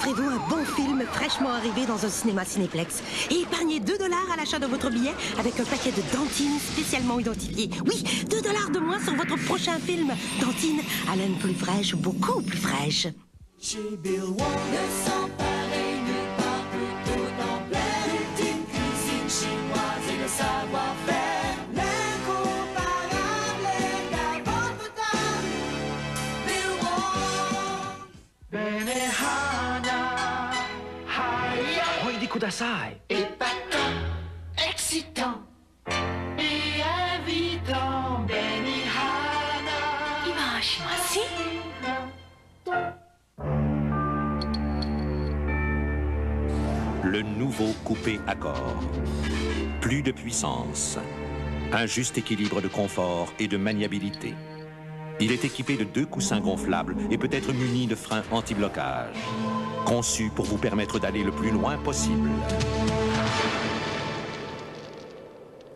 Offrez-vous un bon film fraîchement arrivé dans un cinéma Cinéplex et épargnez 2 $ à l'achat de votre billet avec un paquet de dentines spécialement identifiées. Oui, 2 $ de moins sur votre prochain film. Dentines, haleine plus fraîche, beaucoup plus fraîche. Chez Bill Wong, ne sent pareil nulle part plutôt d'ampleur. L'ultime cuisine chinoise et le savoir-faire. L'incomparable est incontestable. Bill Wong. Benihana, Haya. Oidi kudasai. Épatant, excitant et invitant. Benihana. Imagine-moi-ci. Le nouveau coupé Accord. Plus de puissance. Un juste équilibre de confort et de maniabilité. Il est équipé de 2 coussins gonflables et peut être muni de freins anti-blocage. Conçu pour vous permettre d'aller le plus loin possible.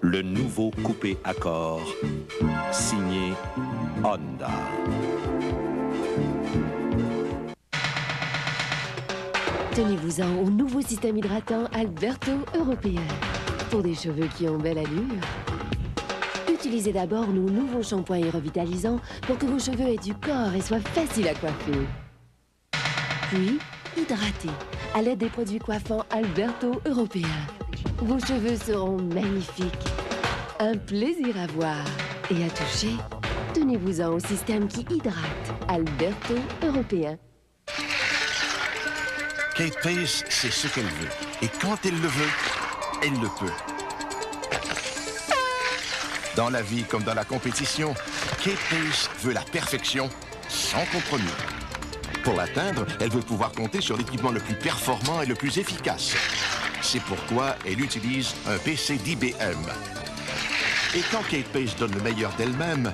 Le nouveau coupé Accord. Signé Honda. Tenez-vous-en au nouveau système hydratant Alberto Européen. Pour des cheveux qui ont belle allure. Utilisez d'abord nos nouveaux shampoings et revitalisants pour que vos cheveux aient du corps et soient faciles à coiffer. Puis, hydratez à l'aide des produits coiffants Alberto Européen. Vos cheveux seront magnifiques. Un plaisir à voir et à toucher. Tenez-vous-en au système qui hydrate Alberto Européen. Kate Pace sait ce qu'elle veut. Et quand elle le veut, elle le peut. Dans la vie comme dans la compétition, Kate Pace veut la perfection sans compromis. Pour l'atteindre, elle veut pouvoir compter sur l'équipement le plus performant et le plus efficace. C'est pourquoi elle utilise un PC d'IBM. Et quand Kate Pace donne le meilleur d'elle-même,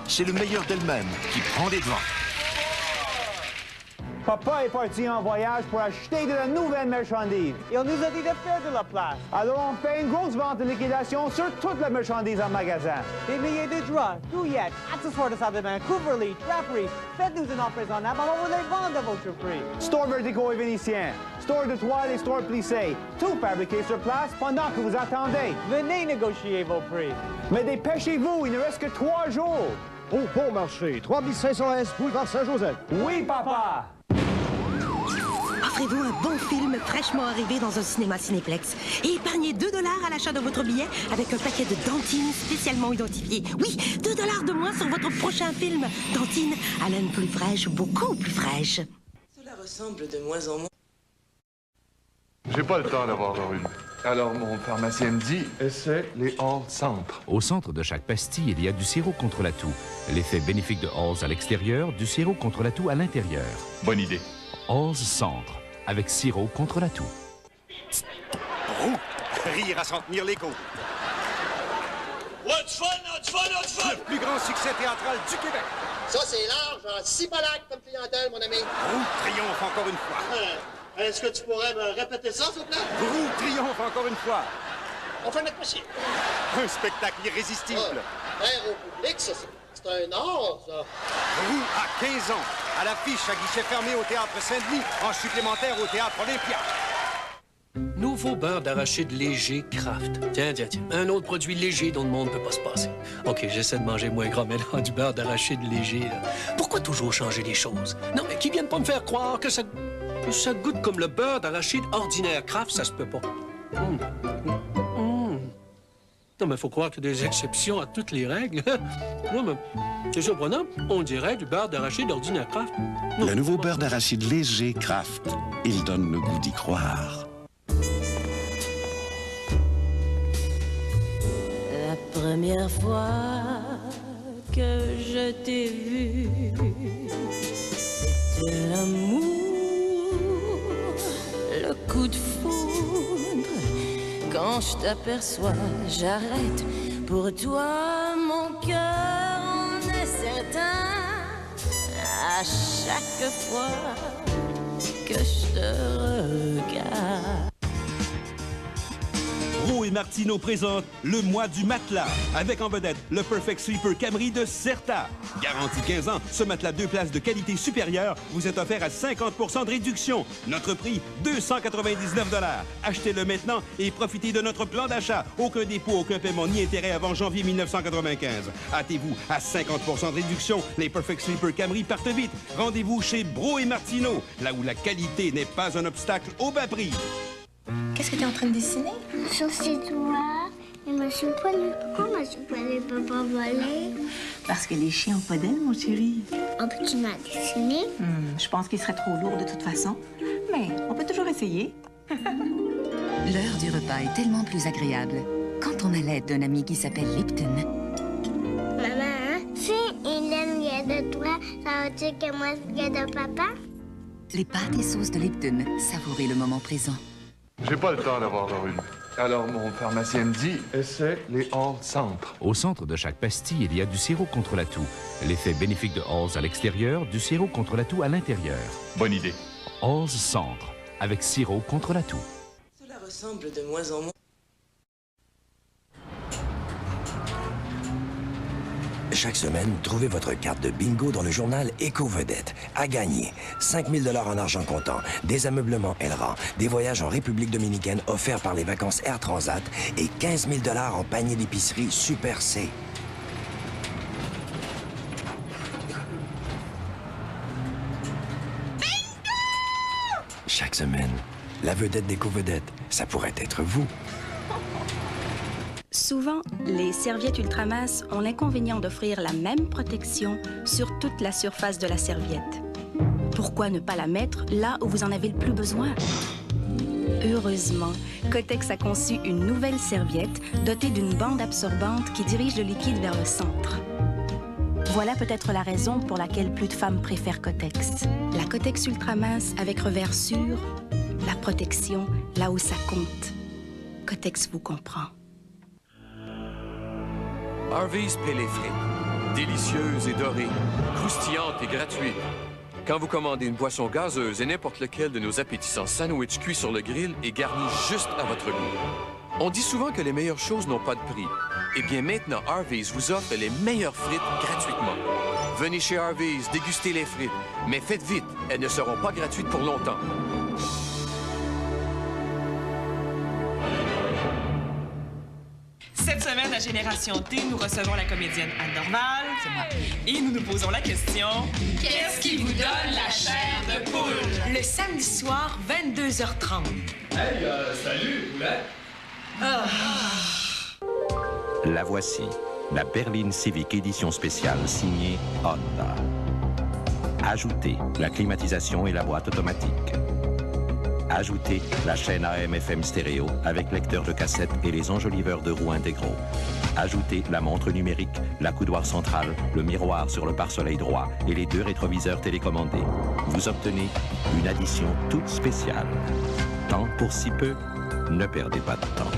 c'est le meilleur d'elle-même qui prend les devants. Papa est parti en voyage pour acheter de la nouvelle marchandise. Et on nous a dit de faire de la place. Alors on fait une grosse vente de liquidation sur toute la marchandise en magasin. Des milliers de draps, douillettes, accessoires de salle de bain, couvre-lits, draperies. Faites-nous une offre raisonnable, on va vous les vendre à votre prix. Store verticaux et vénitiens, store de toiles et store plissés. Tout fabriqué sur place pendant que vous attendez. Venez négocier vos prix. Mais dépêchez-vous, il ne reste que 3 jours. Au bon marché, 3500 S, boulevard Saint-Joseph. Oui, papa! Offrez-vous un bon film fraîchement arrivé dans un cinéma Cinéplex et épargnez 2 $ à l'achat de votre billet avec un paquet de dentines spécialement identifiées. Oui, 2 $ de moins sur votre prochain film. Dentines, haleine plus fraîche, beaucoup plus fraîche. Cela ressemble de moins en moins. J'ai pas le temps d'avoir une. Alors mon pharmacien me dit, essaie les Halls Centre. Au centre de chaque pastille, il y a du sirop contre la toux. L'effet bénéfique de Halls à l'extérieur, du sirop contre la toux à l'intérieur. Bonne idée. Halls Centre, avec sirop contre la toux. Roux, rire à s'en tenir les côtes. What's fun, what's fun, what's fun? Le plus grand succès théâtral du Québec. Ça, c'est large, en cibolac comme clientèle, mon ami. Roux triomphe encore une fois. Est-ce que tu pourrais me répéter ça, s'il vous plaît? Roux triomphe encore une fois. On fait notre possible. Un spectacle irrésistible. Faire au public, ça, c'est un art, ça. Roux à 15 ans, à l'affiche à guichet fermé au Théâtre Saint-Denis, en supplémentaire au Théâtre Olympia. Nouveau beurre d'arachide léger Kraft. Tiens, un autre produit léger dont le monde ne peut pas se passer. OK, j'essaie de manger moins gras, mais là, du beurre d'arachide léger, là. Pourquoi toujours changer les choses? Non, mais qu'ils viennent pas me faire croire que ça goûte comme le beurre d'arachide ordinaire Kraft, ça se peut pas. Non, mais faut croire qu'il y a des exceptions à toutes les règles. Non, mais c'est surprenant. On dirait du beurre d'arachide ordinaire Kraft. Le nouveau beurre d'arachide léger Kraft. Il donne le goût d'y croire. La première fois que je t'ai vu, c'était l'amour, le coup de foudre. Quand je t'aperçois, j'arrête. Pour toi, mon cœur en est certain. À chaque fois que je te regarde. Roux et Martineau présente le mois du matelas, avec en vedette le Perfect Sleeper Camry de Certa. Garantie 15 ans, ce matelas 2 places de qualité supérieure vous est offert à 50% de réduction. Notre prix, 299 $. Achetez-le maintenant et profitez de notre plan d'achat. Aucun dépôt, aucun paiement ni intérêt avant janvier 1995. Hâtez-vous, à 50% de réduction, les Perfect Sleeper Camry partent vite. Rendez-vous chez Bro et Martineau, là où la qualité n'est pas un obstacle au bas prix. Qu'est-ce que tu es en train de dessiner? Sur ces toits, et Monsieur Poilu. Pourquoi Monsieur Poilu peut pas voler? Parce que les chiens n'ont pas d'ailes, mon chéri. On peut-tu m'en dessiner? Je pense qu'il serait trop lourd de toute façon. Mais on peut toujours essayer. L'heure du repas est tellement plus agréable quand on a l'aide d'un ami qui s'appelle Lipton. Maman, si il aime de toi, ça veut dire que moi, je de papa? Les pâtes et sauces de Lipton, savourez le moment présent. J'ai pas le temps d'avoir leur une. Alors, mon pharmacien me dit, essaie les Halls Centre. Au centre de chaque pastille, il y a du sirop contre la toux. L'effet bénéfique de Halls à l'extérieur, du sirop contre la toux à l'intérieur. Bonne idée. Halls Centre, avec sirop contre la toux. Cela ressemble de moins en moins. Chaque semaine, trouvez votre carte de bingo dans le journal Éco-Vedette. À gagner 5 000 $ en argent comptant, des ameublements Elran, des voyages en République dominicaine offerts par les vacances Air Transat et 15 000 $ en panier d'épicerie Super C. Chaque semaine, la vedette d'Éco-Vedette, ça pourrait être vous. Souvent, les serviettes Ultramas ont l'inconvénient d'offrir la même protection sur toute la surface de la serviette. Pourquoi ne pas la mettre là où vous en avez le plus besoin? Heureusement, Kotex a conçu une nouvelle serviette dotée d'une bande absorbante qui dirige le liquide vers le centre. Voilà peut-être la raison pour laquelle plus de femmes préfèrent Kotex. La Kotex Ultramince avec revers sûr, la protection là où ça compte. Kotex vous comprend. Harvey's paie les frites. Délicieuses et dorées, croustillantes et gratuites. Quand vous commandez une boisson gazeuse et n'importe lequel de nos appétissants sandwichs cuits sur le grill est garni juste à votre goût. On dit souvent que les meilleures choses n'ont pas de prix. Eh bien, maintenant, Harvey's vous offre les meilleures frites gratuitement. Venez chez Harvey's déguster les frites, mais faites vite, elles ne seront pas gratuites pour longtemps. Cette semaine, à Génération T, nous recevons la comédienne Anne Dorval. C'est moi. Et nous nous posons la question... Qu'est-ce qui vous donne la chair de poule? Le samedi soir, 22h30. Hey, salut, Poulette! La voici, la berline Civic édition spéciale signée Honda. Ajoutez la climatisation et la boîte automatique. Ajoutez la chaîne AM/FM stéréo avec lecteur de cassette et les enjoliveurs de roues intégraux. Ajoutez la montre numérique, la coudoir centrale, le miroir sur le pare-soleil droit et les 2 rétroviseurs télécommandés. Vous obtenez une addition toute spéciale. Tant pour si peu, ne perdez pas de temps.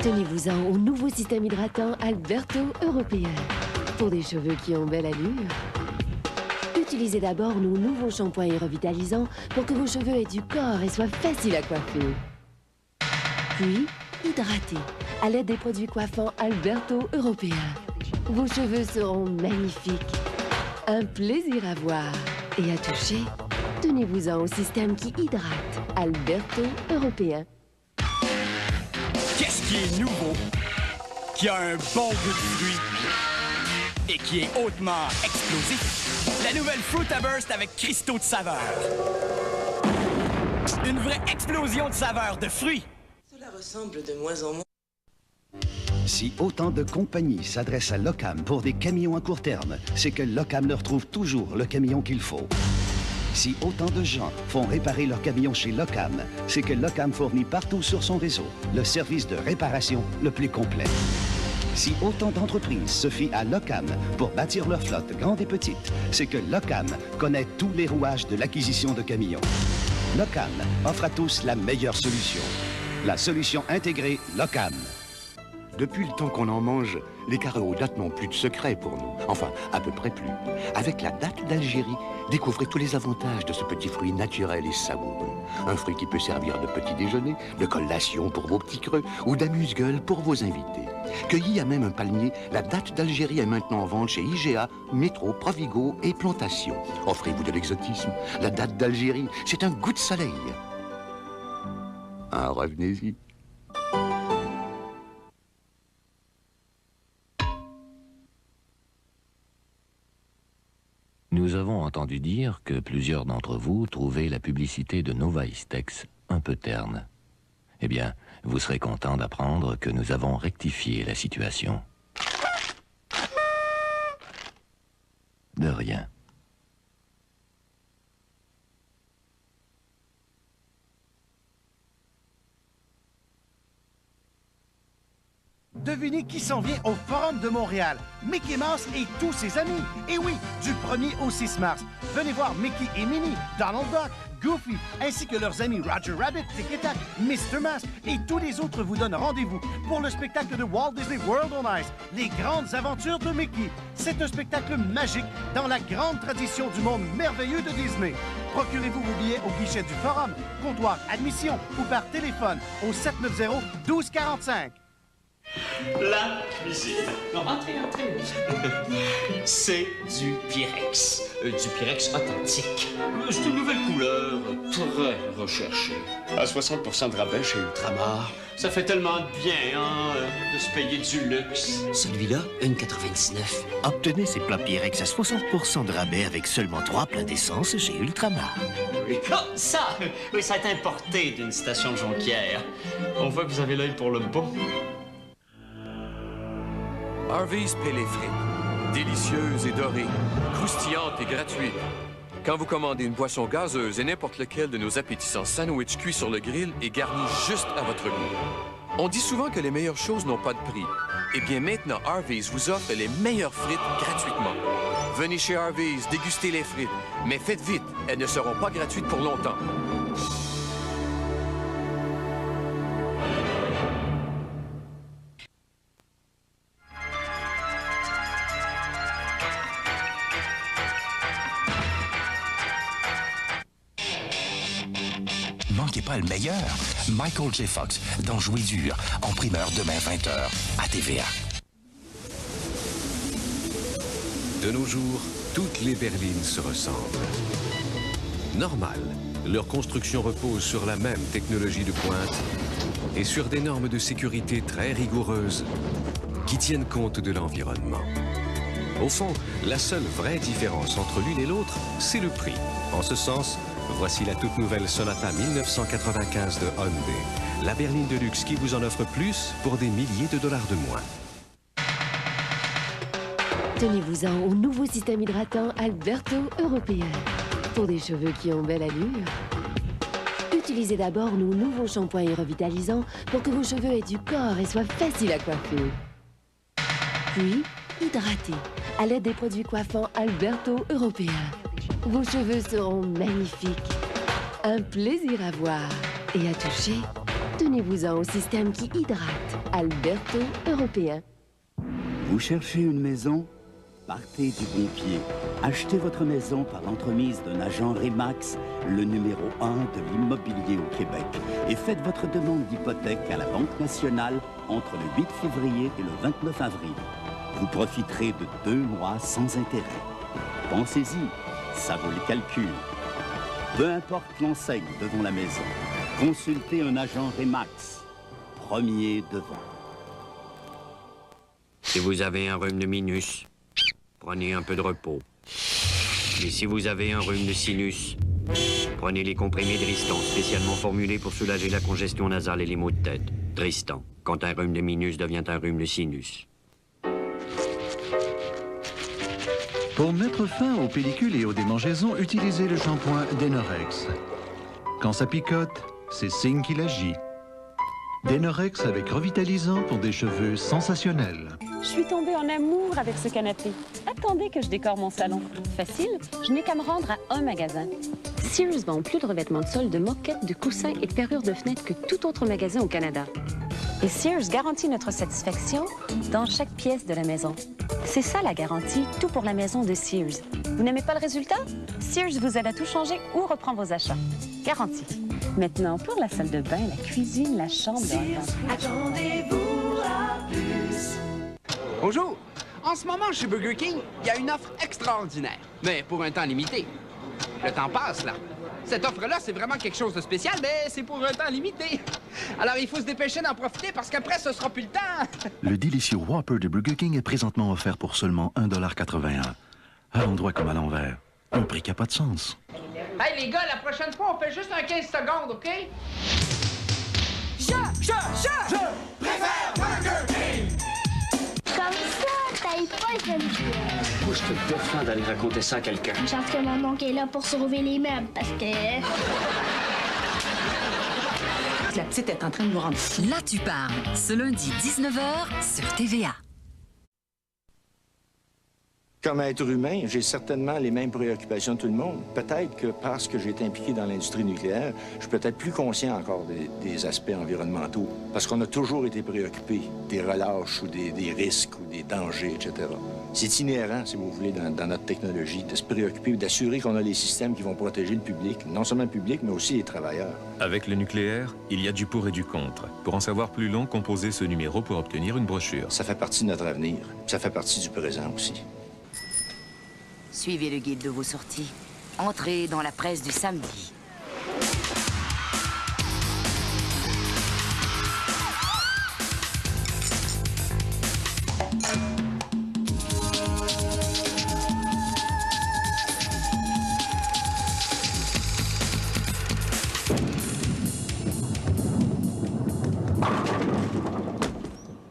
Tenez-vous-en au nouveau système hydratant Alberto Européen. Pour des cheveux qui ont belle allure. Utilisez d'abord nos nouveaux shampoings et revitalisants pour que vos cheveux aient du corps et soient faciles à coiffer. Puis, hydratez à l'aide des produits coiffants Alberto Européen. Vos cheveux seront magnifiques. Un plaisir à voir et à toucher. Tenez-vous-en au système qui hydrate Alberto Européen. Qu'est-ce qui est nouveau, qui a un bon goût de fruits et qui est hautement explosif? La nouvelle Fruita Burst avec cristaux de saveur. Une vraie explosion de saveur de fruits. Cela ressemble de moins en moins. Si autant de compagnies s'adressent à Locam pour des camions à court terme, c'est que Locam leur trouve toujours le camion qu'il faut. Si autant de gens font réparer leurs camions chez Locam, c'est que Locam fournit partout sur son réseau le service de réparation le plus complet. Si autant d'entreprises se fient à Locam pour bâtir leur flotte grande et petite, c'est que Locam connaît tous les rouages de l'acquisition de camions. Locam offre à tous la meilleure solution. La solution intégrée Locam. Depuis le temps qu'on en mange, les carrés aux dattes n'ont plus de secret pour nous. Enfin, à peu près plus. Avec la date d'Algérie, découvrez tous les avantages de ce petit fruit naturel et savoureux. Un fruit qui peut servir de petit déjeuner, de collation pour vos petits creux ou d'amuse-gueule pour vos invités. Cueilli à même un palmier, la date d'Algérie est maintenant en vente chez IGA, Métro, Provigo et Plantation. Offrez-vous de l'exotisme. La date d'Algérie, c'est un goût de soleil. Ah, revenez-y. Nous avons entendu dire que plusieurs d'entre vous trouvaient la publicité de Nova Istex un peu terne. Eh bien, vous serez content d'apprendre que nous avons rectifié la situation. De rien. Devinez qui s'en vient au Forum de Montréal. Mickey Mouse et tous ses amis. Et oui, du 1er au 6 mars. Venez voir Mickey et Minnie, Donald Duck, Goofy, ainsi que leurs amis Roger Rabbit, Tic et Tac, Mr. Mask et tous les autres vous donnent rendez-vous pour le spectacle de Walt Disney World on Ice, les grandes aventures de Mickey. C'est un spectacle magique dans la grande tradition du monde merveilleux de Disney. Procurez-vous vos billets au guichet du Forum, comptoir admission ou par téléphone au 790-1245. La cuisine. Non, entrez. C'est du Pyrex. Du Pyrex authentique. C'est une nouvelle couleur, très recherchée. À 60% de rabais chez Ultramar. Ça fait tellement de bien, hein, de se payer du luxe. Celui-là, 1,99. Obtenez ces plats Pyrex à 60% de rabais avec seulement 3 pleins d'essence chez Ultramar. Oui, ça a été importé d'une station de Jonquière. On voit que vous avez l'œil pour le bon. Harvey's paie les frites. Délicieuses et dorées, croustillantes et gratuites. Quand vous commandez une boisson gazeuse et n'importe lequel de nos appétissants sandwichs cuits sur le grill et garnis juste à votre goût. On dit souvent que les meilleures choses n'ont pas de prix. Eh bien maintenant, Harvey's vous offre les meilleures frites gratuitement. Venez chez Harvey's déguster les frites, mais faites vite, elles ne seront pas gratuites pour longtemps. Manquez pas le meilleur. Michael J. Fox dans Jouer dur, en primeur demain 20h à TVA. De nos jours, toutes les berlines se ressemblent. Normal, leur construction repose sur la même technologie de pointe et sur des normes de sécurité très rigoureuses qui tiennent compte de l'environnement. Au fond, la seule vraie différence entre l'une et l'autre, c'est le prix. En ce sens, voici la toute nouvelle Sonata 1995 de Hyundai. La berline de luxe qui vous en offre plus pour des milliers de dollars de moins. Tenez-vous-en au nouveau système hydratant Alberto Européen. Pour des cheveux qui ont belle allure. Utilisez d'abord nos nouveaux shampoings et revitalisants pour que vos cheveux aient du corps et soient faciles à coiffer. Puis, hydratez à l'aide des produits coiffants Alberto Européen. Vos cheveux seront magnifiques. Un plaisir à voir et à toucher. Tenez-vous-en au système qui hydrate. Alberto Européen. Vous cherchez une maison? Partez du bon pied. Achetez votre maison par l'entremise d'un agent Remax, le numéro 1 de l'immobilier au Québec. Et faites votre demande d'hypothèque à la Banque nationale entre le 8 février et le 29 avril. Vous profiterez de 2 mois sans intérêt. Pensez-y. Ça vaut le calcul. Peu importe l'enseigne devant la maison, consultez un agent Remax. Premier devant. Si vous avez un rhume de minus, prenez un peu de repos. Et si vous avez un rhume de sinus, prenez les comprimés Dristan, spécialement formulés pour soulager la congestion nasale et les maux de tête. Dristan, quand un rhume de minus devient un rhume de sinus. Pour mettre fin aux pellicules et aux démangeaisons, utilisez le shampoing Denorex. Quand ça picote, c'est signe qu'il agit. Denorex avec revitalisant pour des cheveux sensationnels. Je suis tombée en amour avec ce canapé. Attendez que je décore mon salon. Facile, je n'ai qu'à me rendre à un magasin. Sears vend plus de revêtements de sol, de moquettes, de coussins et de ferrures de fenêtres que tout autre magasin au Canada. Et Sears garantit notre satisfaction dans chaque pièce de la maison. C'est ça la garantie, tout pour la maison de Sears. Vous n'aimez pas le résultat? Sears vous aide à tout changer ou reprend vos achats. Garantie. Maintenant, pour la salle de bain, la cuisine, la chambre... Attendez-vous à plus. Bonjour! En ce moment, chez Burger King, il y a une offre extraordinaire, mais pour un temps limité. Le temps passe, là. Cette offre-là, c'est vraiment quelque chose de spécial, mais c'est pour un temps limité. Alors, il faut se dépêcher d'en profiter parce qu'après, ce sera plus le temps. Le délicieux Whopper de Burger King est présentement offert pour seulement 1,81 $. À l'endroit comme à l'envers. Un prix qui n'a pas de sens. Hey, les gars, la prochaine fois, on fait juste un 15 secondes, OK? Je préfère Burger King. Comme ça, t'ailles pas les habitués. Moi, je te défends d'aller raconter ça à quelqu'un. Chance que mon oncle est là pour sauver les meubles, parce que... La petite est en train de nous rendre fous. Là, tu parles. Ce lundi, 19h, sur TVA. Comme être humain, j'ai certainement les mêmes préoccupations que tout le monde. Peut-être que parce que j'ai été impliqué dans l'industrie nucléaire, je suis peut-être plus conscient encore des aspects environnementaux. Parce qu'on a toujours été préoccupé des relâches ou des risques ou des dangers, etc. C'est inhérent, si vous voulez, dans notre technologie, de se préoccuper, d'assurer qu'on a les systèmes qui vont protéger le public, non seulement le public, mais aussi les travailleurs. Avec le nucléaire, il y a du pour et du contre. Pour en savoir plus long, composez ce numéro pour obtenir une brochure. Ça fait partie de notre avenir. Ça fait partie du présent aussi. Suivez le guide de vos sorties. Entrez dans la presse du samedi.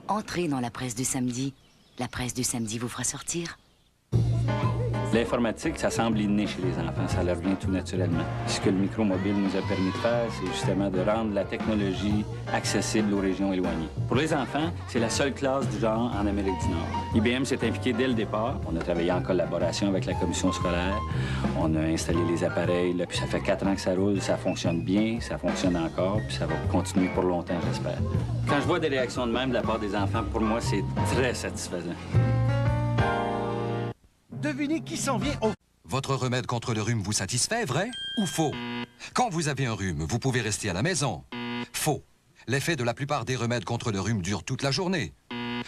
Entrez dans la presse du samedi. La presse du samedi vous fera sortir. L'informatique, ça semble inné chez les enfants, ça leur vient tout naturellement. Ce que le micromobile nous a permis de faire, c'est justement de rendre la technologie accessible aux régions éloignées. Pour les enfants, c'est la seule classe du genre en Amérique du Nord. IBM s'est impliqué dès le départ. On a travaillé en collaboration avec la commission scolaire. On a installé les appareils, là, puis ça fait 4 ans que ça roule, ça fonctionne bien, ça fonctionne encore, puis ça va continuer pour longtemps, j'espère. Quand je vois des réactions de même de la part des enfants, pour moi, c'est très satisfaisant. Devinez qui s'en vient au... Votre remède contre le rhume vous satisfait, vrai ou faux? Quand vous avez un rhume, vous pouvez rester à la maison. Faux. L'effet de la plupart des remèdes contre le rhume dure toute la journée.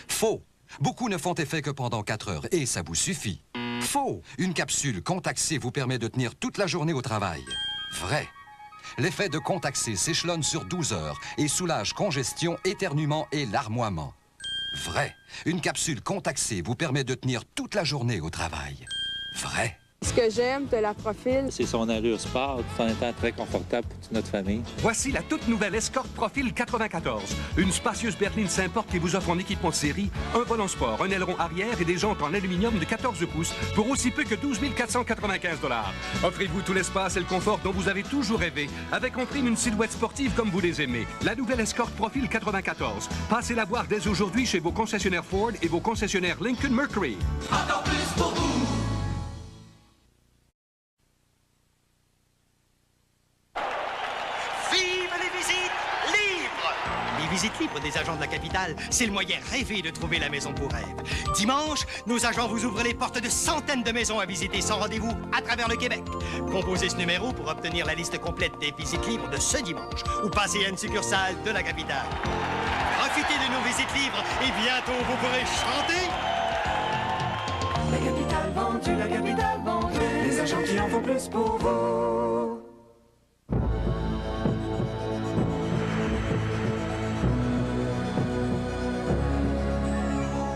Faux. Beaucoup ne font effet que pendant 4 heures et ça vous suffit. Faux. Une capsule Contac-C vous permet de tenir toute la journée au travail. Vrai. L'effet de Contac-C s'échelonne sur 12 heures et soulage congestion, éternuement et larmoiement. Vrai. Une capsule Contac-C vous permet de tenir toute la journée au travail. Vrai. Ce que j'aime de la Profil, c'est son allure sport, tout en étant très confortable pour toute notre famille. Voici la toute nouvelle Escort Profil 94. Une spacieuse berline Saint-Porte qui vous offre en équipement de série un volant sport, un aileron arrière et des jantes en aluminium de 14 pouces pour aussi peu que 12 495 $. Offrez-vous tout l'espace et le confort dont vous avez toujours rêvé, avec en prime une silhouette sportive comme vous les aimez. La nouvelle Escort Profil 94. Passez la voir dès aujourd'hui chez vos concessionnaires Ford et vos concessionnaires Lincoln Mercury. Encore plus pour vous. Visite libre des agents de la capitale, c'est le moyen rêvé de trouver la maison pour rêve. Dimanche, nos agents vous ouvrent les portes de centaines de maisons à visiter sans rendez-vous à travers le Québec. Composez ce numéro pour obtenir la liste complète des visites libres de ce dimanche ou passez à une succursale de la capitale. Profitez de nos visites libres et bientôt vous pourrez chanter. La capitale vendue, la capitale vendue, les agents qui en font plus pour vous.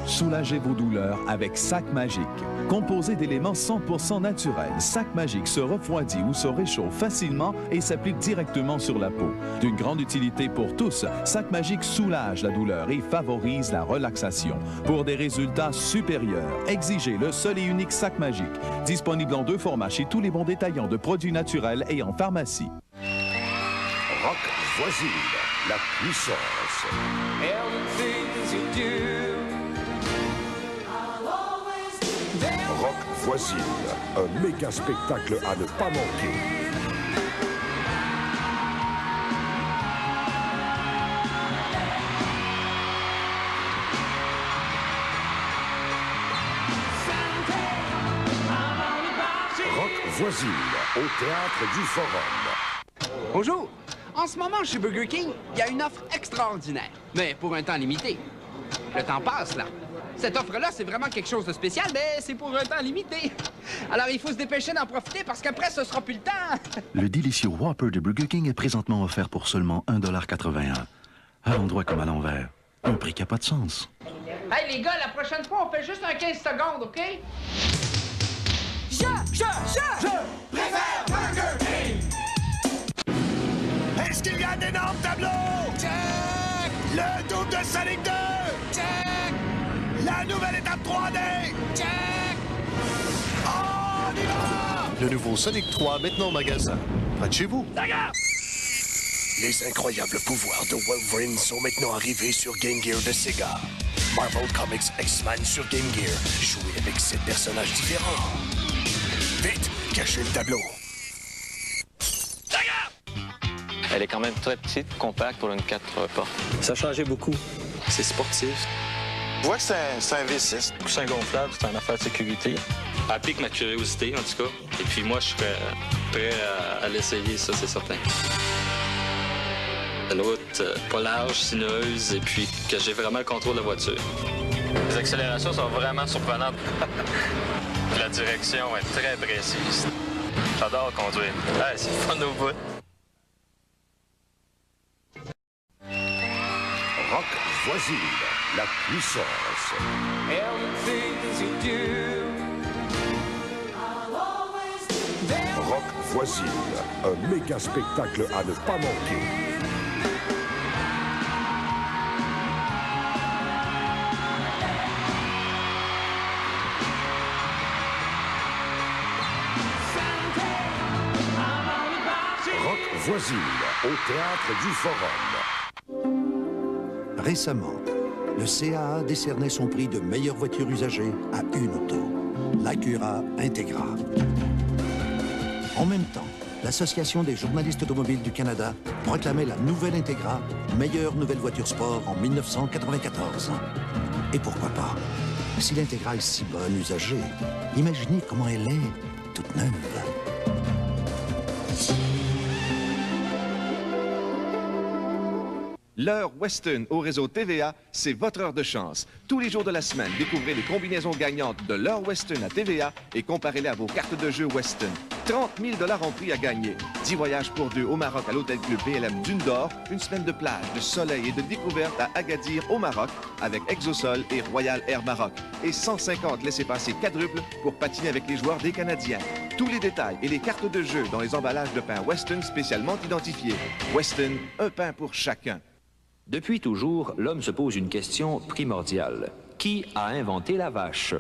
Soulagez vos douleurs avec Sac Magique. Composé d'éléments 100% naturels, Sac Magique se refroidit ou se réchauffe facilement et s'applique directement sur la peau. D'une grande utilité pour tous, Sac Magique soulage la douleur et favorise la relaxation. Pour des résultats supérieurs, exigez le seul et unique Sac Magique. Disponible en 2 formats chez tous les bons détaillants de produits naturels et en pharmacie. Rock Voisine, la puissance. Rock Voisine, un méga spectacle à ne pas manquer. Rock Voisine, au Théâtre du Forum. Bonjour. En ce moment, chez Burger King, il y a une offre extraordinaire, mais pour un temps limité. Le temps passe, là. Cette offre-là, c'est vraiment quelque chose de spécial, mais c'est pour un temps limité. Alors, il faut se dépêcher d'en profiter parce qu'après, ce sera plus le temps. Le délicieux Whopper de Burger King est présentement offert pour seulement 1,81 $. À l'endroit comme à l'envers. Un prix qui n'a pas de sens. Hey, les gars, la prochaine fois, on fait juste un 15 secondes, OK? Je préfère Burger King! Est-ce qu'il y a d'énormes tableaux? Check! Le double de Sonic 2? Check! La nouvelle étape 3D? Check! On y va! Le nouveau Sonic 3 maintenant au magasin. Près de chez vous. D'accord! Les incroyables pouvoirs de Wolverine sont maintenant arrivés sur Game Gear de Sega. Marvel Comics X-Men sur Game Gear. Jouez avec 7 personnages différents. Vite, cachez le tableau. Elle est quand même très petite, compacte pour une 4 portes. Ça a changé beaucoup. C'est sportif. Je vois que c'est un V6. Coussin gonflable, c'est une affaire de sécurité. Elle pique ma curiosité, en tout cas. Et puis moi, je serais prêt à l'essayer, ça, c'est certain. Une route pas large, sinueuse, et puis que j'ai vraiment le contrôle de la voiture. Les accélérations sont vraiment surprenantes. La direction est très précise. J'adore conduire. Ah, c'est fun au bout. Rock Voisine, la puissance. Rock Voisine, un méga spectacle à ne pas manquer. Rock Voisine, au Théâtre du Forum. Récemment, le CAA décernait son prix de meilleure voiture usagée à une auto, l'Acura Integra. En même temps, l'Association des journalistes automobiles du Canada proclamait la nouvelle Integra meilleure nouvelle voiture sport en 1994. Et pourquoi pas? Si l'Integra est si bonne usagée, imaginez comment elle est toute neuve. L'heure Weston au réseau TVA, c'est votre heure de chance. Tous les jours de la semaine, découvrez les combinaisons gagnantes de l'heure Weston à TVA et comparez-les à vos cartes de jeu Weston. 30 000 $ en prix à gagner. 10 voyages pour 2 au Maroc à l'Hôtel Club BLM Dune d'Or, une semaine de plage, de soleil et de découverte à Agadir au Maroc avec Exosol et Royal Air Maroc. Et 150 laissez-passer quadruples pour patiner avec les joueurs des Canadiens. Tous les détails et les cartes de jeu dans les emballages de pain Weston spécialement identifiés. Weston, un pain pour chacun. Depuis toujours, l'homme se pose une question primordiale. Qui a inventé la vache?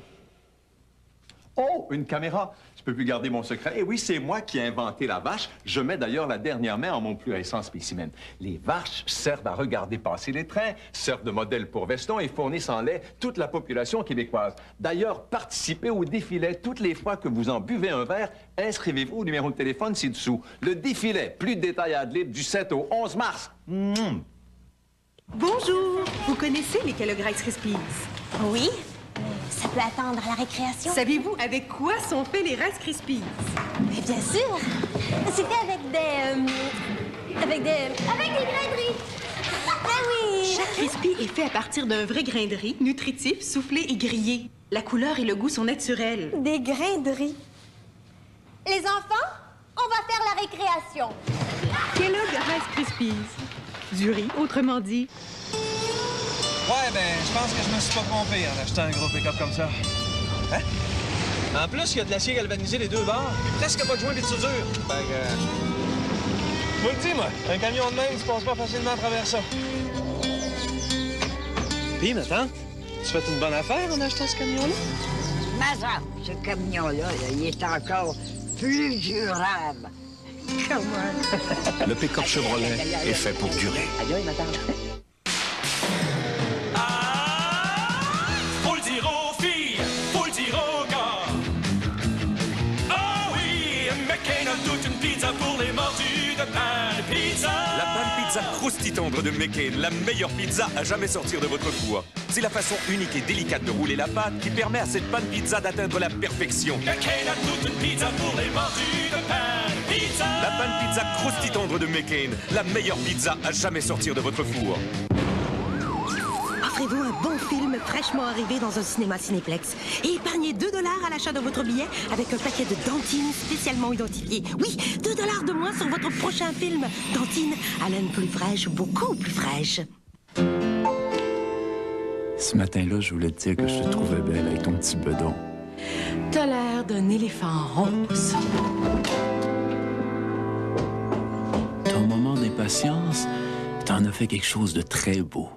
Oh, une caméra! Je peux plus garder mon secret. Et oui, c'est moi qui ai inventé la vache. Je mets d'ailleurs la dernière main en mon plus récent spécimen. Les vaches servent à regarder passer les trains, servent de modèle pour Veston et fournissent en lait toute la population québécoise. D'ailleurs, participez au défilé toutes les fois que vous en buvez un verre. Inscrivez-vous au numéro de téléphone ci-dessous. Le défilé, plus de détails à Adlib du 7 au 11 mars. Bonjour! Vous connaissez les Kellogg Rice Krispies? Oui. Ça peut attendre à la récréation. Saviez-vous avec quoi sont faits les Rice Krispies? Mais bien sûr! C'était avec des... Avec des grains de riz! Ah oui! Chaque Crispy est fait à partir d'un vrai grain de riz, nutritif, soufflé et grillé. La couleur et le goût sont naturels. Des grains de riz. Les enfants, on va faire la récréation. Kellogg Rice Krispies. Du riz, autrement dit. Ouais, ben, je pense que je me suis pas trompé en achetant un gros pick-up comme ça. Hein? En plus, il y a de l'acier galvanisé les deux bords, et presque pas de joint et de soudure. Fait que... Moi le dis, moi, un camion de même, tu passes pas facilement à travers ça. Puis, maintenant, tu fais une bonne affaire en achetant ce camion-là? Mais ça, ce camion-là, il est encore plus durable. Comment? Le pick-up Chevrolet est fait pour durer. Aïe, madame. Faut le dire aux filles, faut le dire aux gars. pizza croustille-tendre de McCain, la meilleure pizza à jamais sortir de votre four. C'est la façon unique et délicate de rouler la pâte qui permet à cette panne pizza d'atteindre la perfection. McCain a toute une pizza pour les mordus de pain pizza. La panne pizza croustille-tendre de McCain, la meilleure pizza à jamais sortir de votre four. Offrez-vous un bon film fraîchement arrivé dans un cinéma Cinéplex et épargnez 2 $ à l'achat de votre billet avec un paquet de dentines spécialement identifiées. Oui, 2 $ de moins sur votre prochain film. Dentines à laine plus fraîche, beaucoup plus fraîche. Ce matin-là, je voulais te dire que je te trouvais belle avec ton petit bedon. T'as l'air d'un éléphant rose. Ton moment d'impatience, t'en as fait quelque chose de très beau.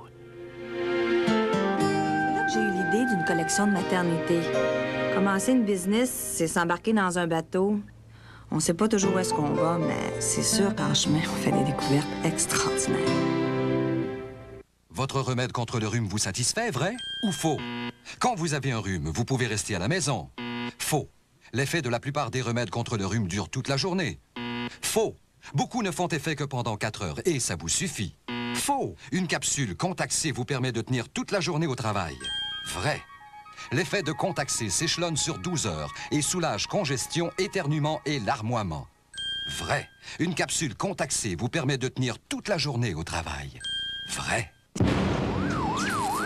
J'ai eu l'idée d'une collection de maternité. Commencer une business, c'est s'embarquer dans un bateau. On sait pas toujours où est-ce qu'on va, mais c'est sûr qu'en chemin, on fait des découvertes extraordinaires. Votre remède contre le rhume vous satisfait, vrai ou faux? Quand vous avez un rhume, vous pouvez rester à la maison. Faux. L'effet de la plupart des remèdes contre le rhume dure toute la journée. Faux. Beaucoup ne font effet que pendant 4 heures et ça vous suffit. Faux. Une capsule Contac-C vous permet de tenir toute la journée au travail. Vrai. L'effet de Contac-C s'échelonne sur 12 heures et soulage congestion, éternuement et larmoiement. Vrai. Une capsule Contac-C vous permet de tenir toute la journée au travail. Vrai.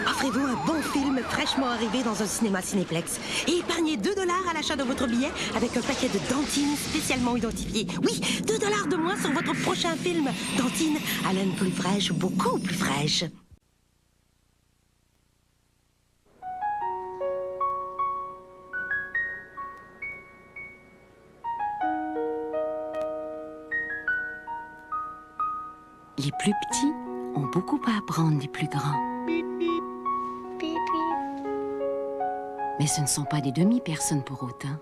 Offrez-vous un bon film fraîchement arrivé dans un cinéma Cinéplex et épargnez 2 $ à l'achat de votre billet avec un paquet de dentines spécialement identifiées. Oui, 2 $ de moins sur votre prochain film. Dentines à laine plus fraîche, beaucoup plus fraîche. Les plus petits ont beaucoup à apprendre des plus grands. Mais ce ne sont pas des demi-personnes pour autant.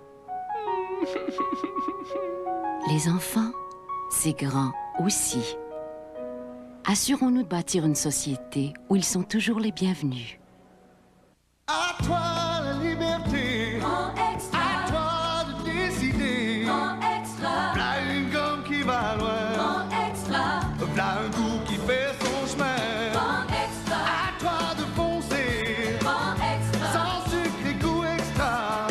Les enfants, c'est grand aussi. Assurons-nous de bâtir une société où ils sont toujours les bienvenus. À toi la liberté, à toi de décider. V'là une gomme qui va loin, v'là un goût qui fait son chemin. À toi de foncer, sans sucre et goût extra.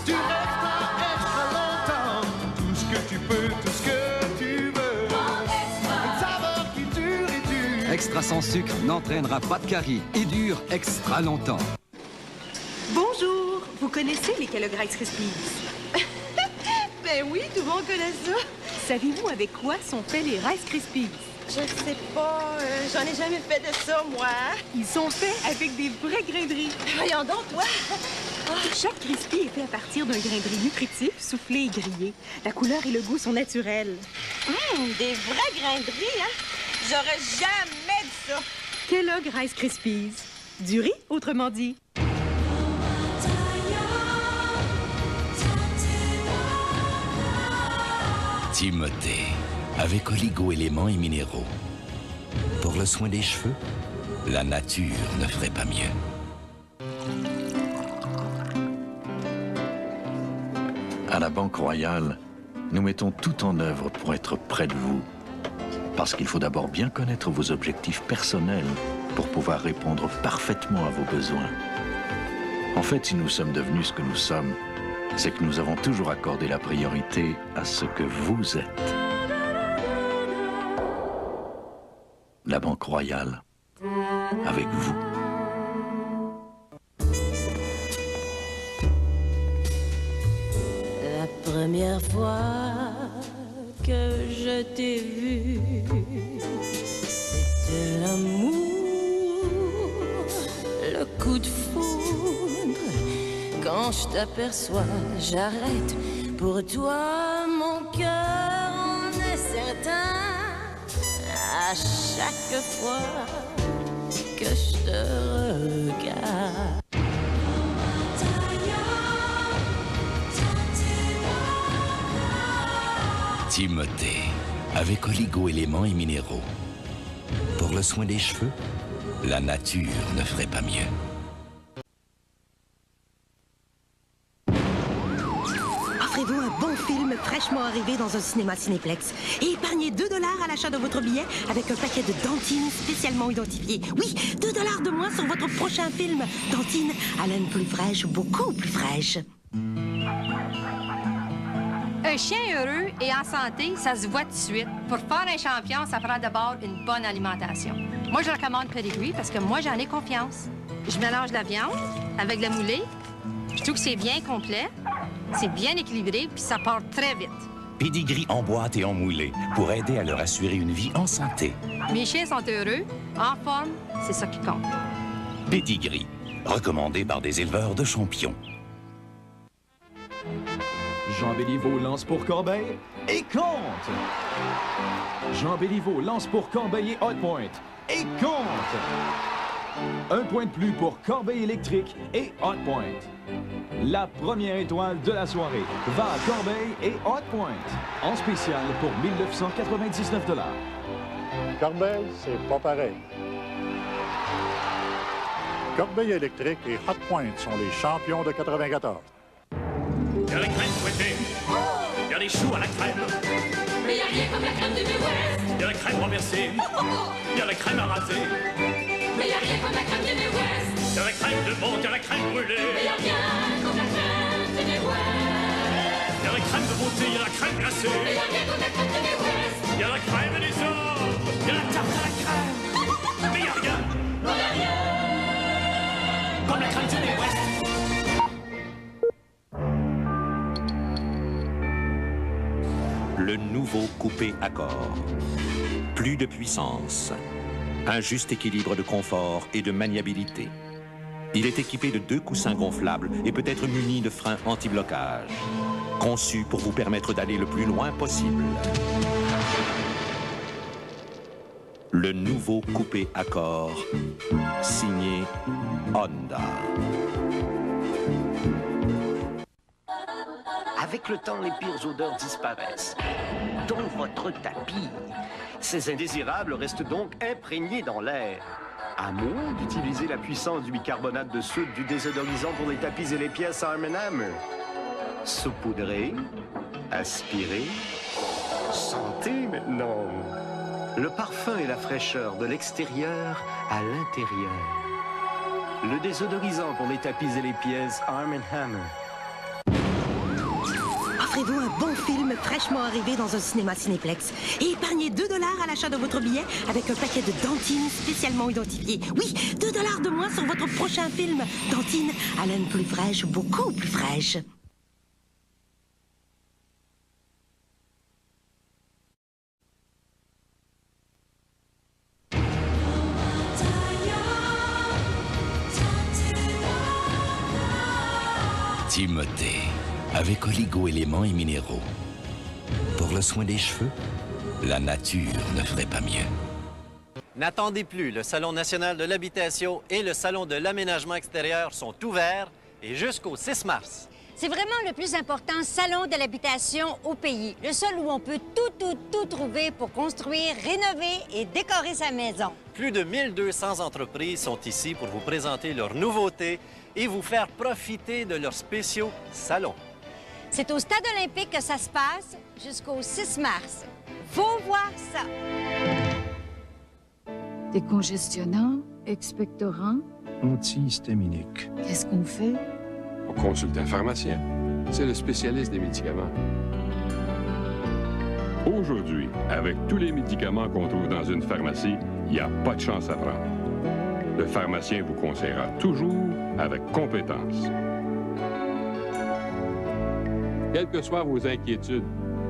Tu resteras extra longtemps, tout ce que tu peux, tout ce que tu veux. Une saveur qui dure et dure. Extra sans sucre n'entraînera pas de caries et dure extra longtemps. Bonjour! Vous connaissez les Kellogg Rice Krispies? Ben oui, tout le monde connaît ça. Savez-vous avec quoi sont faits les Rice Krispies? Je sais pas, j'en ai jamais fait de ça, moi. Ils sont faits avec des vraies grains de riz. Voyons donc, toi! Chaque Crispy est fait à partir d'un grain de riz nutritif, soufflé et grillé. La couleur et le goût sont naturels. Des vrais grains de riz, hein? J'aurais jamais dit ça. Kellogg Rice Krispies. Du riz, autrement dit. Timothée, avec oligo-éléments et minéraux. Pour le soin des cheveux, la nature ne ferait pas mieux. À la Banque Royale, nous mettons tout en œuvre pour être près de vous. Parce qu'il faut d'abord bien connaître vos objectifs personnels pour pouvoir répondre parfaitement à vos besoins. En fait, si nous sommes devenus ce que nous sommes, c'est que nous avons toujours accordé la priorité à ce que vous êtes. La Banque Royale, avec vous. La première fois que je t'ai vu, c'était l'amour, le coup de foudre. Quand je t'aperçois, j'arrête. Pour toi, mon cœur en est certain. À chaque fois que je te regarde. Timothée, avec oligo-éléments et minéraux. Pour le soin des cheveux, la nature ne ferait pas mieux. Offrez-vous un bon film fraîchement arrivé dans un cinéma Cinéplex et épargnez 2 $ à l'achat de votre billet avec un paquet de dentines spécialement identifiées. Oui, 2 $ de moins sur votre prochain film. Dentines à laine plus fraîche, beaucoup plus fraîche. Un chien heureux et en santé, ça se voit tout de suite. Pour faire un champion, ça prend d'abord une bonne alimentation. Moi, je recommande Pedigree parce que moi, j'en ai confiance. Je mélange la viande avec de la moulée. Je trouve que c'est bien complet, c'est bien équilibré, puis ça part très vite. Pedigree en boîte et en moulé pour aider à leur assurer une vie en santé. Mes chiens sont heureux, en forme, c'est ça qui compte. Pedigree, recommandé par des éleveurs de champions. Jean Béliveau lance pour Corbeil et compte! Jean Béliveau lance pour Corbeil et Hot Point et compte! 1 point de plus pour Corbeil électrique et Hot Point. La première étoile de la soirée va à Corbeil et Hot Point, en spécial pour 1999 $. Corbeil, c'est pas pareil. Corbeil électrique et Hot Point sont les champions de 94. Il y a la crème fouettée. Il y a les choux à la crème. Mais y a rien comme la crème de Midwest. Il y a la crème renversée. Il y a la crème à raser. Mais y a rien comme la crème de Midwest. Il y a la crème de menthe, il y a la crème brûlée. Mais y a rien comme la crème de Midwest. Il y a la crème de beauté, il y a la crème glacée. Mais y a rien comme la crème de Midwest. Il y a la crème des hommes. Il y a la tarte à la crème. Mais y a rien. Non, y a rien. Comme la crème de Midwest. Le nouveau coupé Accord. Plus de puissance. Un juste équilibre de confort et de maniabilité. Il est équipé de 2 coussins gonflables et peut être muni de freins anti-blocage. Conçu pour vous permettre d'aller le plus loin possible. Le nouveau coupé Accord. Signé Honda. Avec le temps, les pires odeurs disparaissent. Dans votre tapis, ces indésirables restent donc imprégnés dans l'air. À moins d'utiliser la puissance du bicarbonate de soude du désodorisant pour les tapis et les pièces Arm & Hammer. Saupoudrer, aspirer, sentez maintenant. Le parfum et la fraîcheur de l'extérieur à l'intérieur. Le désodorisant pour les tapis et les pièces Arm & Hammer. Offrez-vous un bon film fraîchement arrivé dans un cinéma Cinéplex et épargnez 2 $ à l'achat de votre billet avec un paquet de dentines spécialement identifiées. Oui, 2 $ de moins sur votre prochain film. Dentines à laine plus fraîche, beaucoup plus fraîche. Timothée, avec oligo-éléments et minéraux. Pour le soin des cheveux, la nature ne ferait pas mieux. N'attendez plus, le Salon national de l'habitation et le Salon de l'aménagement extérieur sont ouverts et jusqu'au 6 mars. C'est vraiment le plus important salon de l'habitation au pays. Le seul où on peut tout trouver pour construire, rénover et décorer sa maison. Plus de 1200 entreprises sont ici pour vous présenter leurs nouveautés et vous faire profiter de leurs spéciaux salons. C'est au Stade olympique que ça se passe jusqu'au 6 mars. Faut voir ça! Décongestionnant, expectorant. Antihistaminique. Qu'est-ce qu'on fait? On consulte un pharmacien. C'est le spécialiste des médicaments. Aujourd'hui, avec tous les médicaments qu'on trouve dans une pharmacie, il n'y a pas de chance à prendre. Le pharmacien vous conseillera toujours avec compétence. Quelles que soient vos inquiétudes,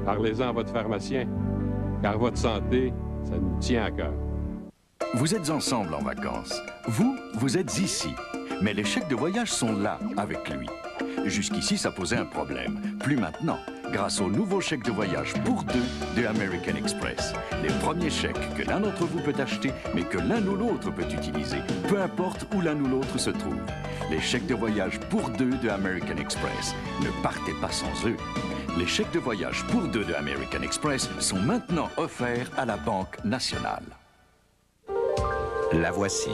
parlez-en à votre pharmacien, car votre santé, ça nous tient à cœur. Vous êtes ensemble en vacances. Vous êtes ici. Mais les chèques de voyage sont là, avec lui. Jusqu'ici, ça posait un problème. Plus maintenant, grâce au nouveau chèque de voyage pour 2 de American Express. Les premiers chèques que l'un d'entre vous peut acheter, mais que l'un ou l'autre peut utiliser, peu importe où l'un ou l'autre se trouve. Les chèques de voyage pour 2 de American Express. Ne partez pas sans eux. Les chèques de voyage pour 2 de American Express sont maintenant offerts à la Banque nationale. La voici,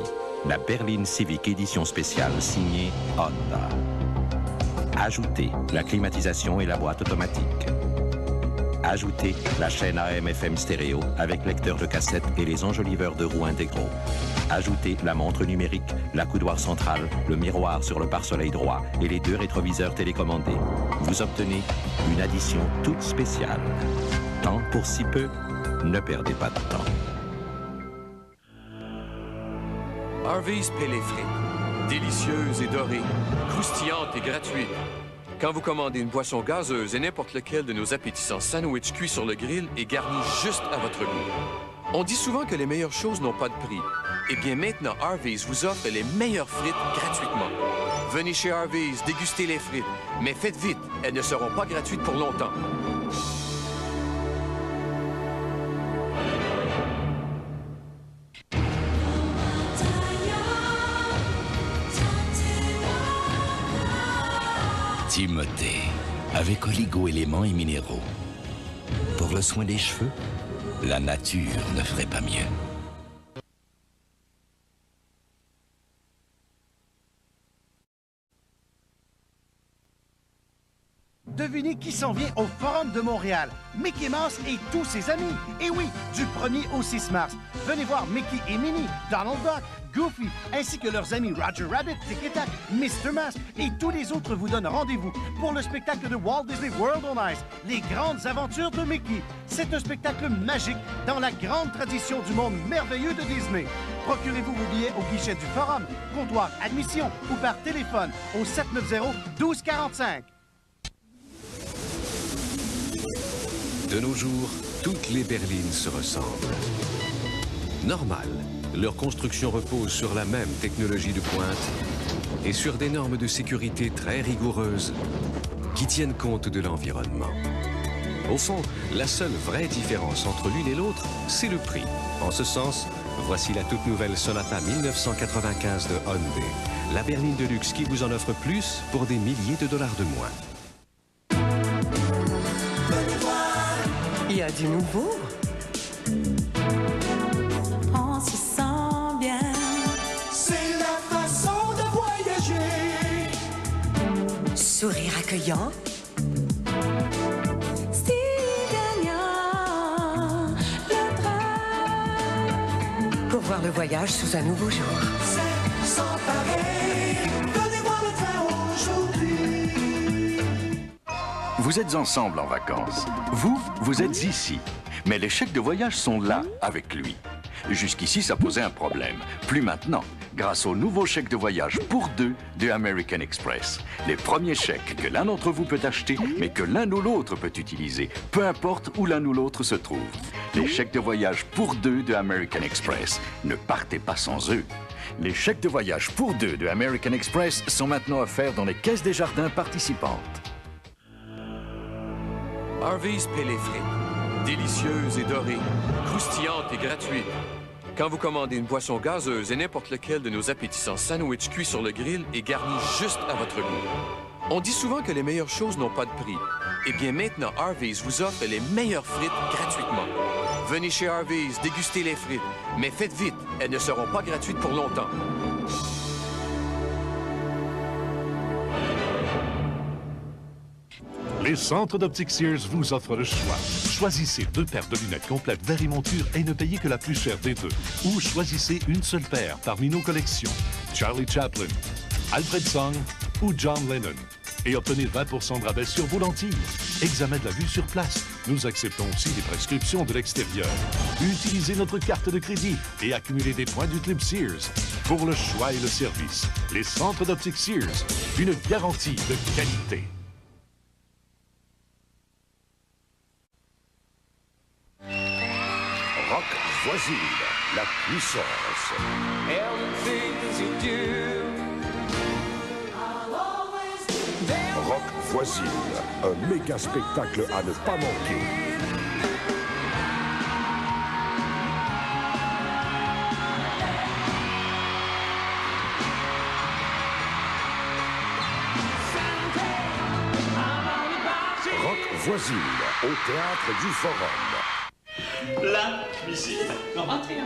la berline Civic édition spéciale signée Honda. Ajoutez la climatisation et la boîte automatique. Ajoutez la chaîne AM/FM stéréo avec lecteur de cassette et les enjoliveurs de roues intégraux. Ajoutez la montre numérique, l'accoudoir central, le miroir sur le pare-soleil droit et les 2 rétroviseurs télécommandés. Vous obtenez une addition toute spéciale. Tant pour si peu, ne perdez pas de temps. Harvey's paie les frites. Délicieuses et dorées, croustillantes et gratuites. Quand vous commandez une boisson gazeuse et n'importe lequel de nos appétissants sandwichs cuits sur le grill est garni juste à votre goût. On dit souvent que les meilleures choses n'ont pas de prix. Eh bien, maintenant, Harvey's vous offre les meilleures frites gratuitement. Venez chez Harvey's déguster les frites, mais faites vite, elles ne seront pas gratuites pour longtemps. Timothée, avec oligo-éléments et minéraux. Pour le soin des cheveux, la nature ne ferait pas mieux. Devinez qui s'en vient au Forum de Montréal. Mickey Mouse et tous ses amis. Et oui, du 1er au 6 mars. Venez voir Mickey et Minnie, Donald Duck, Goofy, ainsi que leurs amis Roger Rabbit, Tic et Tac, Mr. Mask et tous les autres vous donnent rendez-vous pour le spectacle de Walt Disney World on Ice, les grandes aventures de Mickey. C'est un spectacle magique dans la grande tradition du monde merveilleux de Disney. Procurez-vous vos billets au guichet du Forum, comptoir admission ou par téléphone au 790-1245. De nos jours, toutes les berlines se ressemblent. Normal, leur construction repose sur la même technologie de pointe et sur des normes de sécurité très rigoureuses qui tiennent compte de l'environnement. Au fond, la seule vraie différence entre l'une et l'autre, c'est le prix. En ce sens, voici la toute nouvelle Sonata 1995 de Hyundai, la berline de luxe qui vous en offre plus pour des milliers de dollars de moins. Il y a du nouveau. On se sent bien. C'est la façon de voyager. Sourire accueillant. Style gagnant. Le train. Pour voir le voyage sous un nouveau jour. C'est sans pareil. Venez voir le train aujourd'hui. Vous êtes ensemble en vacances. Vous êtes ici. Mais les chèques de voyage sont là, avec lui. Jusqu'ici, ça posait un problème. Plus maintenant, grâce au nouveau chèque de voyage pour 2 de American Express. Les premiers chèques que l'un d'entre vous peut acheter, mais que l'un ou l'autre peut utiliser, peu importe où l'un ou l'autre se trouve. Les chèques de voyage pour 2 de American Express. Ne partez pas sans eux. Les chèques de voyage pour 2 de American Express sont maintenant offerts dans les caisses des jardins participantes. Harvey's paie les frites. Délicieuses et dorées, croustillantes et gratuites. Quand vous commandez une boisson gazeuse et n'importe lequel de nos appétissants sandwichs cuits sur le grill est garni juste à votre goût. On dit souvent que les meilleures choses n'ont pas de prix. Eh bien, maintenant, Harvey's vous offre les meilleures frites gratuitement. Venez chez Harvey's déguster les frites, mais faites vite, elles ne seront pas gratuites pour longtemps. Les centres d'optique Sears vous offrent le choix. Choisissez 2 paires de lunettes complètes verre et monture et ne payez que la plus chère des 2. Ou choisissez une seule paire parmi nos collections. Charlie Chaplin, Alfred Song ou John Lennon. Et obtenez 20% de rabais sur vos lentilles. Examen de la vue sur place. Nous acceptons aussi des prescriptions de l'extérieur. Utilisez notre carte de crédit et accumulez des points du Club Sears. Pour le choix et le service, les centres d'optique Sears, une garantie de qualité. Rock Voisine, la puissance. Rock Voisine, un méga spectacle à ne pas manquer. Rock Voisine, au Théâtre du Forum. La cuisine. Non, entrez.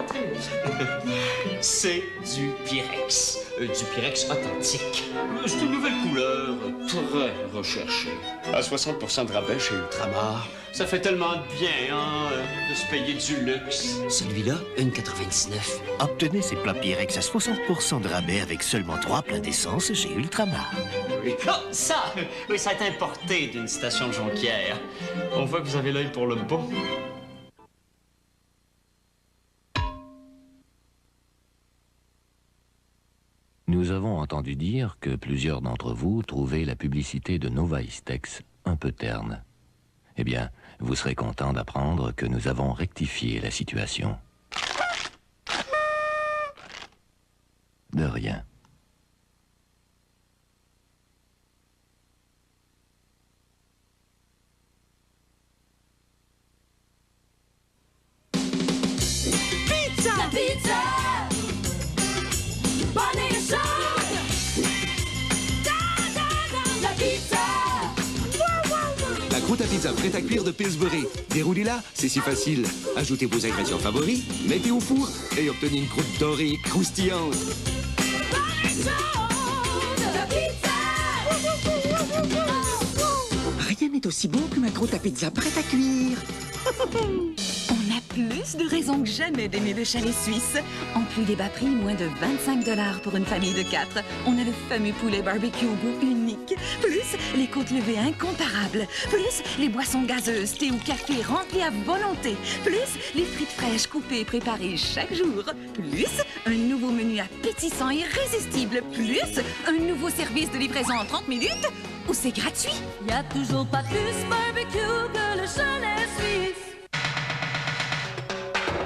C'est du Pyrex. Du Pyrex authentique. C'est une nouvelle couleur, très recherchée. À 60% de rabais chez Ultramar. Ça fait tellement de bien, hein, de se payer du luxe. Celui-là, 1,99. Obtenez ces plats Pyrex à 60% de rabais avec seulement 3 pleins d'essence chez Ultramar. Oui. Oh, ça a été importé d'une station de Jonquière. On voit que vous avez l'œil pour le bon. Nous avons entendu dire que plusieurs d'entre vous trouvaient la publicité de Nova Istex un peu terne. Eh bien, vous serez content d'apprendre que nous avons rectifié la situation. De rien. Pizza! La pizza! Bonne et chaude! La pizza! La croûte à pizza prête à cuire de Pillsbury. Déroulez-la, c'est si facile. Ajoutez vos ingrédients favoris, mettez au four et obtenez une croûte dorée et croustillante. Rien n'est aussi bon que ma croûte à pizza prête à cuire. On a plus de raisons que jamais d'aimer le chalet suisse. En plus des bas prix, moins de 25 $ pour une famille de 4. On a le fameux poulet barbecue au goût unique. Plus les côtes levées incomparables. Plus les boissons gazeuses, thé ou café remplis à volonté. Plus les frites fraîches coupées et préparées chaque jour. Plus un nouveau menu appétissant et irrésistible. Plus un nouveau service de livraison en 30 minutes. Ou c'est gratuit. Y a toujours pas plus barbecue que le chalet suisse.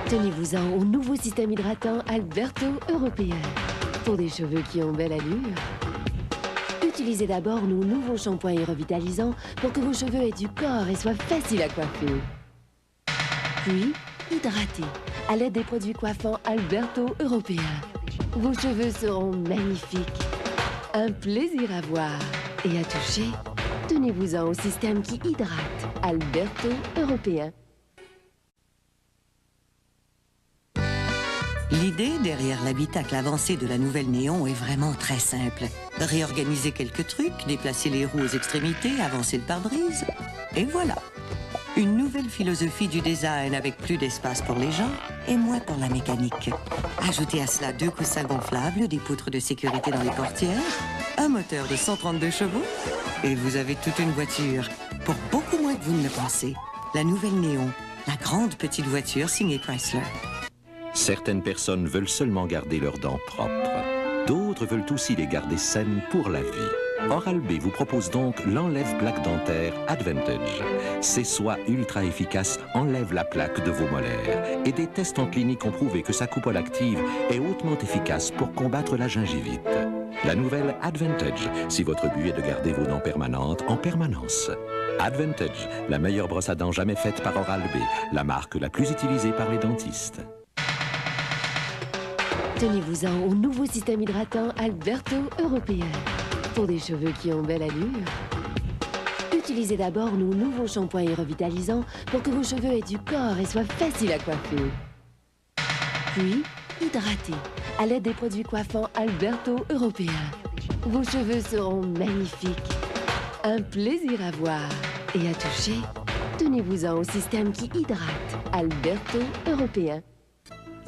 Tenez-vous-en au nouveau système hydratant Alberto Européen. Pour des cheveux qui ont belle allure. Utilisez d'abord nos nouveaux shampoings et revitalisants pour que vos cheveux aient du corps et soient faciles à coiffer. Puis, hydratez à l'aide des produits coiffants Alberto Européen. Vos cheveux seront magnifiques. Un plaisir à voir et à toucher. Tenez-vous-en au système qui hydrate Alberto Européen. L'idée derrière l'habitacle avancé de la nouvelle Néon est vraiment très simple. Réorganiser quelques trucs, déplacer les roues aux extrémités, avancer le pare-brise. Et voilà. Une nouvelle philosophie du design avec plus d'espace pour les gens et moins pour la mécanique. Ajoutez à cela 2 coussins gonflables, des poutres de sécurité dans les portières, un moteur de 132 chevaux et vous avez toute une voiture pour beaucoup moins que vous ne le pensez. La nouvelle Néon, la grande petite voiture signée Chrysler. Certaines personnes veulent seulement garder leurs dents propres. D'autres veulent aussi les garder saines pour la vie. Oral-B vous propose donc l'enlève-plaque dentaire Advantage. Ces soies ultra efficaces enlèvent la plaque de vos molaires. Et des tests en clinique ont prouvé que sa coupole active est hautement efficace pour combattre la gingivite. La nouvelle Advantage, si votre but est de garder vos dents permanentes en permanence. Advantage, la meilleure brosse à dents jamais faite par Oral-B, la marque la plus utilisée par les dentistes. Tenez-vous-en au nouveau système hydratant Alberto Européen. Pour des cheveux qui ont belle allure. Utilisez d'abord nos nouveaux shampoings et revitalisants pour que vos cheveux aient du corps et soient faciles à coiffer. Puis, hydratez à l'aide des produits coiffants Alberto Européen. Vos cheveux seront magnifiques. Un plaisir à voir et à toucher. Tenez-vous-en au système qui hydrate Alberto Européen.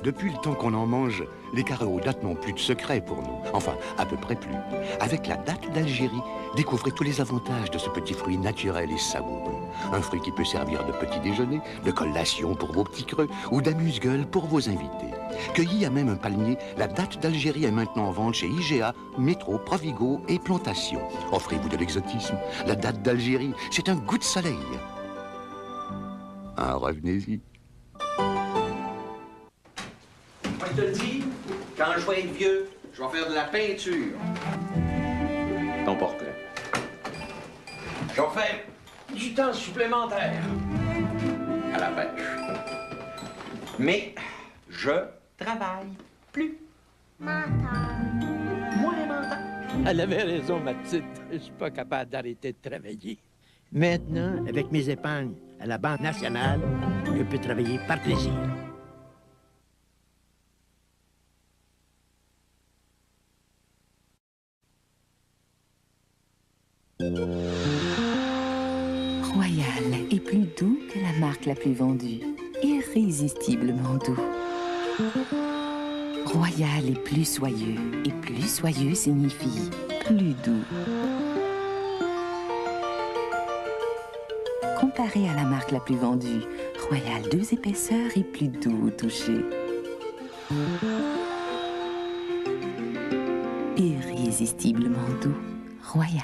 Depuis le temps qu'on en mange, les carrés aux dattes n'ont plus de secret pour nous. Enfin, à peu près plus. Avec la date d'Algérie, découvrez tous les avantages de ce petit fruit naturel et savoureux. Un fruit qui peut servir de petit déjeuner, de collation pour vos petits creux ou d'amuse-gueule pour vos invités. Cueillie à même un palmier, la date d'Algérie est maintenant en vente chez IGA, Métro, Provigo et Plantation. Offrez-vous de l'exotisme. La date d'Algérie, c'est un goût de soleil. Revenez-y. Je te le dis, quand je vais être vieux, je vais faire de la peinture. Ton portrait. Je vais faire du temps supplémentaire à la pêche. Mais je travaille plus. Elle avait raison, ma petite. Je suis pas capable d'arrêter de travailler. Maintenant, avec mes épargnes à la Banque nationale, ne peut travailler par plaisir. Royal est plus doux que la marque la plus vendue. Irrésistiblement doux. Royal est plus soyeux. Et plus soyeux signifie plus doux. Comparé à la marque la plus vendue, Royal 2 épaisseurs et plus doux au toucher. Irrésistiblement doux. Royal.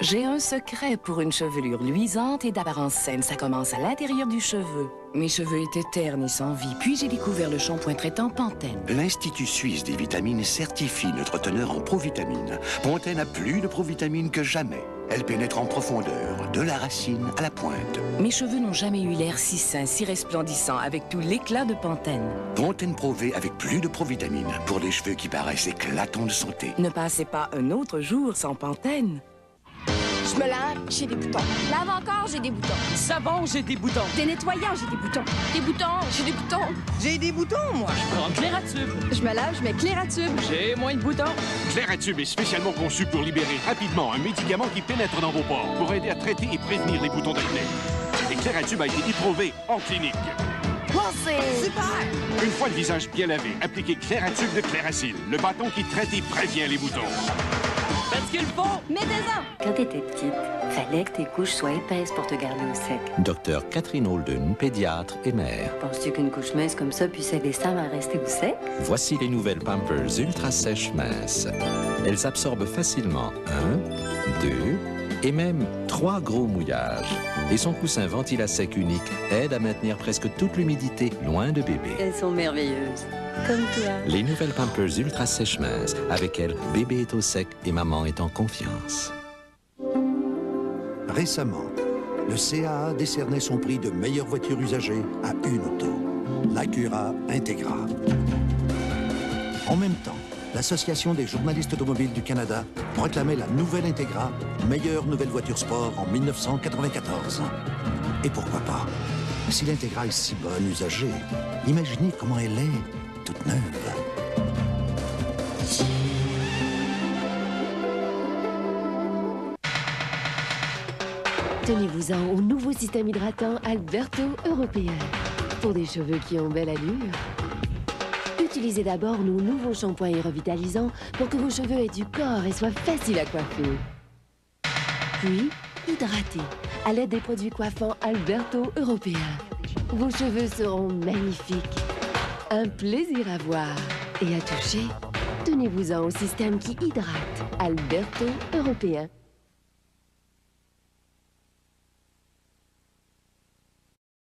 J'ai un secret pour une chevelure luisante et d'apparence saine. Ça commence à l'intérieur du cheveu. Mes cheveux étaient ternes et sans vie. Puis j'ai découvert le shampoing traitant Pantene. L'Institut suisse des vitamines certifie notre teneur en provitamine. Pantene a plus de provitamine que jamais. Elle pénètre en profondeur, de la racine à la pointe. Mes cheveux n'ont jamais eu l'air si sain, si resplendissant, avec tout l'éclat de Pantene. Pantene Pro V avec plus de provitamine pour des cheveux qui paraissent éclatants de santé. Ne passez pas un autre jour sans Pantene. Je me lave, j'ai des boutons. Lave encore, j'ai des boutons. Savon, j'ai des boutons. Dénettoyant, j'ai des boutons. Des boutons, j'ai des boutons. J'ai des boutons, moi. Je prends Clératube. Je me lave, je mets Clératube. J'ai moins de boutons. Clératube est spécialement conçu pour libérer rapidement un médicament qui pénètre dans vos pores pour aider à traiter et prévenir les boutons d'acné. Et Clératube a été éprouvé en clinique. Wow, c'est super! Une fois le visage bien lavé, appliquez Clératube de Cléracil, le bâton qui traite et prévient les boutons. Faites ce qu'il faut! Mettez-en! Quand t'étais petite, fallait que tes couches soient épaisses pour te garder au sec. Docteur Catherine Holden, pédiatre et mère. Penses-tu qu'une couche mince comme ça puisse aider Sam à rester au sec? Voici les nouvelles Pampers Ultra Sèches minces. Elles absorbent facilement 1, 2 et même 3 gros mouillages. Et son coussin Ventil-à-Sec unique aide à maintenir presque toute l'humidité loin de bébé. Elles sont merveilleuses. Comme toi. Les nouvelles Pampers Ultra Sèches minces. Avec elles, bébé est au sec et maman est en confiance. Récemment, le CAA décernait son prix de meilleure voiture usagée à une auto, l'Acura Integra. En même temps, l'Association des journalistes automobiles du Canada proclamait la nouvelle Integra meilleure nouvelle voiture sport en 1994. Et pourquoi pas? Si l'Integra est si bonne usagée, imaginez comment elle est toute neuve. Tenez-vous-en au nouveau système hydratant Alberto Européen. Pour des cheveux qui ont belle allure, utilisez d'abord nos nouveaux shampoings et revitalisants pour que vos cheveux aient du corps et soient faciles à coiffer. Puis, hydratez à l'aide des produits coiffants Alberto Européen. Vos cheveux seront magnifiques. Un plaisir à voir et à toucher. Tenez-vous-en au système qui hydrate Alberto Européen.